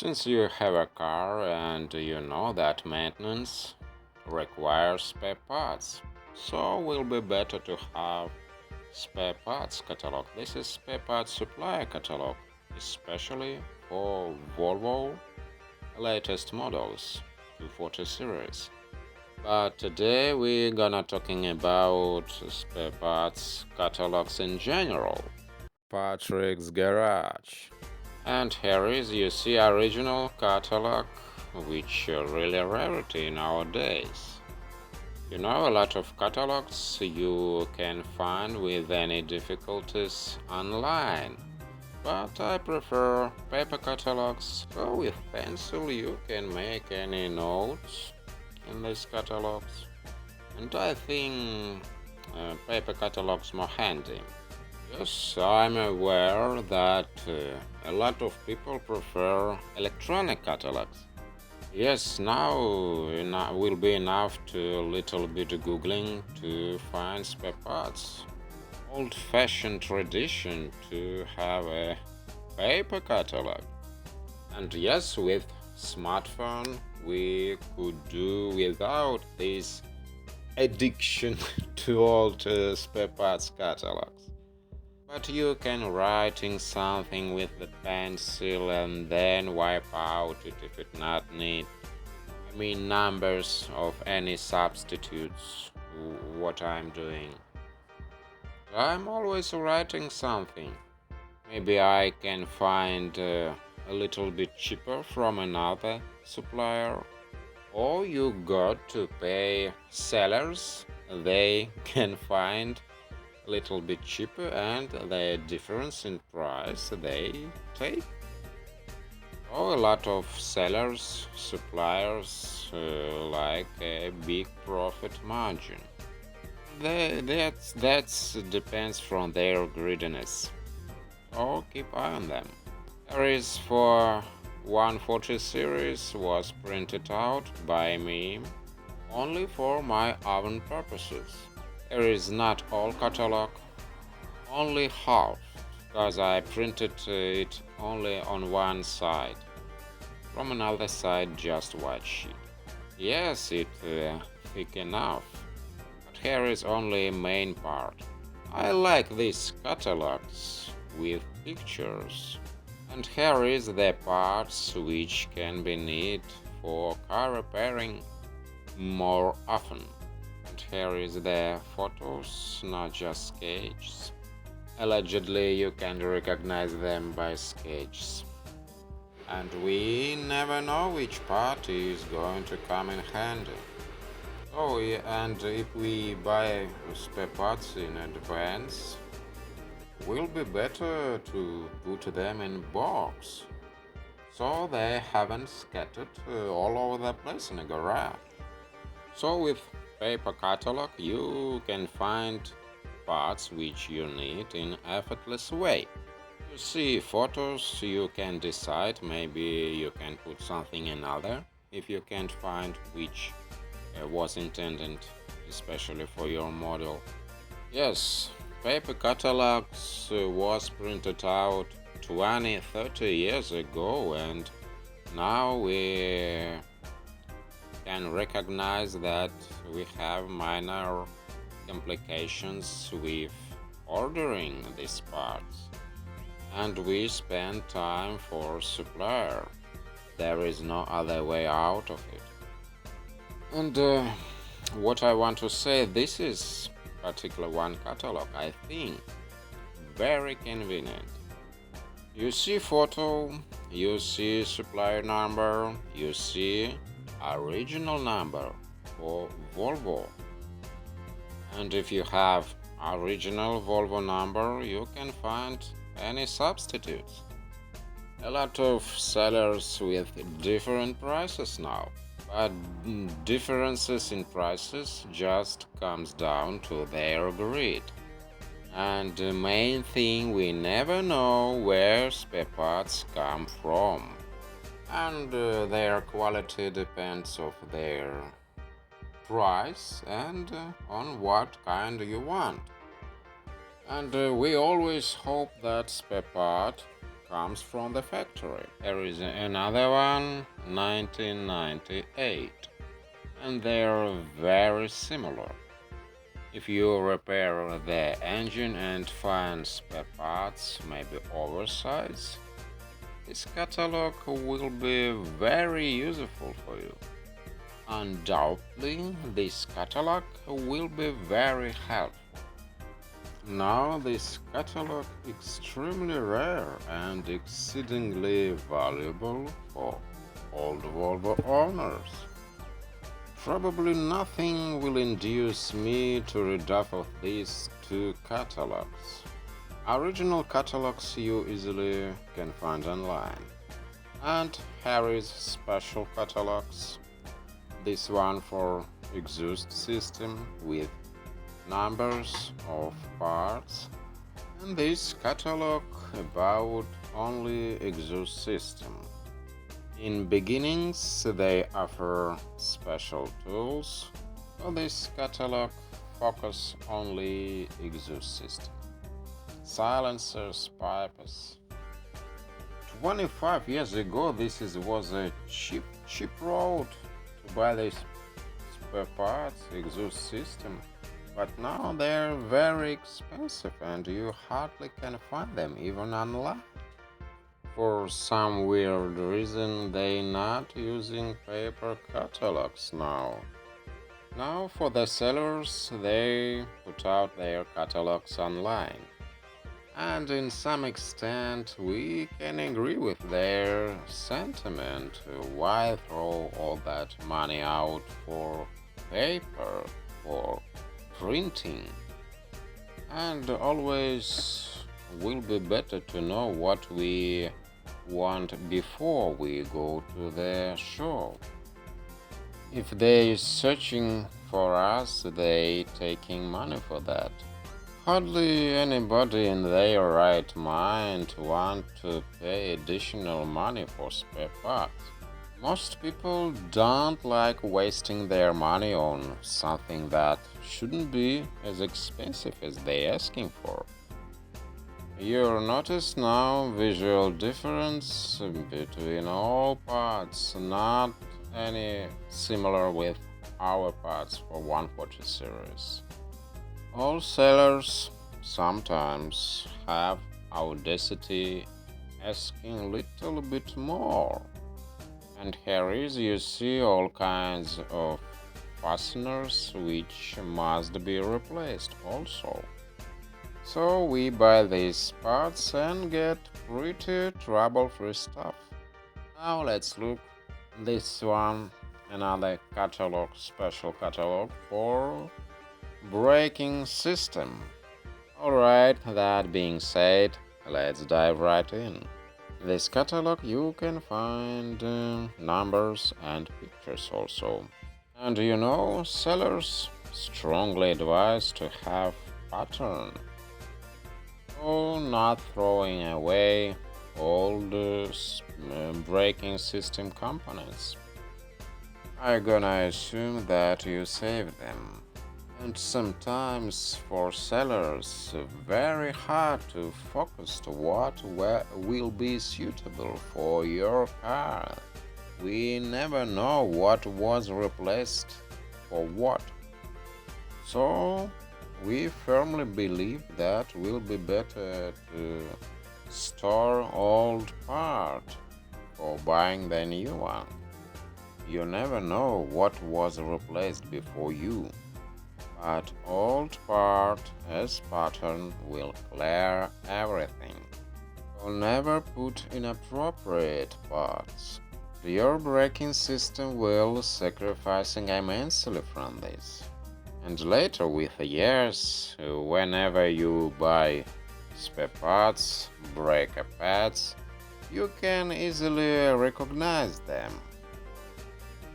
Since you have a car and you know that maintenance requires spare parts, so will be better to have spare parts catalog. This is spare parts supplier catalog, especially for Volvo latest models 240 series. But today we're gonna talking about spare parts catalogs in general. Patrick's Garage. And here is you see original catalog, which really rarity nowadays. You know, a lot of catalogs you can find with any difficulties online. But I prefer paper catalogs, so with pencil you can make any notes in these catalogs. And I think paper catalogs more handy. Yes, I'm aware that a lot of people prefer electronic catalogs. Yes, now will be enough to little bit googling to find spare parts. Old-fashioned tradition to have a paper catalog. And yes, with smartphone we could do without this addiction to old spare parts catalogs. But you can writing something with the pencil and then wipe out it if it not need. I mean numbers of any substitutes, what I'm doing. I'm always writing something. Maybe I can find a little bit cheaper from another supplier. Or you got to pay sellers, they can find a little bit cheaper and the difference in price they take. Oh, a lot of sellers, suppliers like a big profit margin. That's depends from their greediness. So keep eye on them. There is for 140 series was printed out by me only for my own purposes. There is not all catalog, only half, because I printed it only on one side. From another side, just white sheet. Yes, it's thick enough, but here is only main part. I like these catalogs with pictures. And here is the parts which can be needed for car repairing more often. And here is the photos, not just sketches. Allegedly, you can recognize them by sketches. And we never know which part is going to come in handy. Oh, yeah, and if we buy spare parts in advance, will be better to put them in box so they haven't scattered all over the place in a garage. So with paper catalog you can find parts which you need in effortless way. You see photos, you can decide, maybe you can put something another if you can't find which was intended especially for your model. Yes, paper catalogs was printed out 20-30 years ago, and now we can recognize that we have minor complications with ordering these parts, and we spend time for supplier. There is no other way out of it. And what I want to say, this is particular one catalog, I think very convenient. You see photo, you see supplier number, you see original number for Volvo. And if you have original Volvo number, you can find any substitutes. A lot of sellers with different prices now. But differences in prices just comes down to their greed. And the main thing, we never know where spare parts come from. And their quality depends of their price and on what kind you want. And we always hope that spare part comes from the factory. There is another one, 1998, and they're very similar. If you repair the engine and find spare parts, maybe oversized, this catalog will be very useful for you. Undoubtedly, this catalog will be very helpful. Now, this catalog is extremely rare and exceedingly valuable for old Volvo owners. Probably nothing will induce me to read off of these two catalogs. Original catalogs you easily can find online. And Harry's special catalogs. This one for exhaust system with numbers of parts, and this catalog about only exhaust system. In beginnings, they offer special tools, but this catalog focus only exhaust system. Silencers, pipes. 25 years ago, was a cheap road to buy this spare parts exhaust system. But now they're very expensive and you hardly can find them even online. For some weird reason, they're not using paper catalogs now. Now for the sellers, they put out their catalogs online. And in some extent, we can agree with their sentiment. Why throw all that money out for paper, for printing? And always will be better to know what we want before we go to the show. If they searching for us, they taking money for that. Hardly anybody in their right mind want to pay additional money for spare parts. Most people don't like wasting their money on something that shouldn't be as expensive as they're asking for. You notice now visual difference between all parts, not any similar with our parts for 140 series. All sellers sometimes have audacity asking little bit more. And here is you see all kinds of fasteners which must be replaced also. So we buy these parts and get pretty trouble-free stuff. Now let's look this one, another catalog, special catalog for braking system. Alright, that being said, let's dive right in. This catalog you can find numbers and pictures also. And sellers strongly advise to have pattern. So not throwing away old braking system components. I'm gonna assume that you save them. And sometimes for sellers, very hard to focus to what will be suitable for your car. We never know what was replaced for what. So we firmly believe that will be better to store old part for buying the new one. You never know what was replaced before you. But old part as pattern will clear everything. So never put inappropriate parts. Your braking system will sacrificing immensely from this. And later with the years, whenever you buy spare parts, brake pads, you can easily recognize them.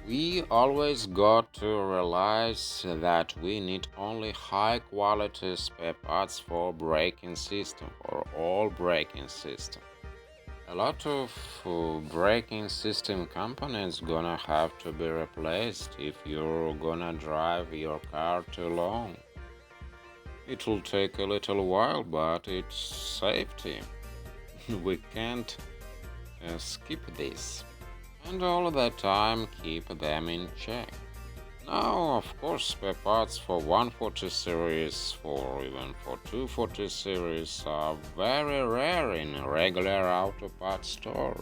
We always got to realize that we need only high-quality spare parts for braking system, for all braking system. A lot of braking system components gonna have to be replaced if you're gonna drive your car too long. It will take a little while, but it's safety. we can't skip this, and all the time keep them in check. Now, of course, spare parts for 140 series or even for 240 series are very rare in regular auto parts stores.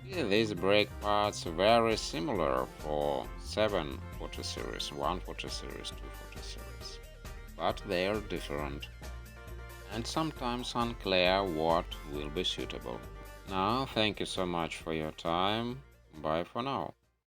Yeah, these brake parts are very similar for 740 series, 140 series, 240 series, but they are different and sometimes unclear what will be suitable. Now, thank you so much for your time. Bye for now.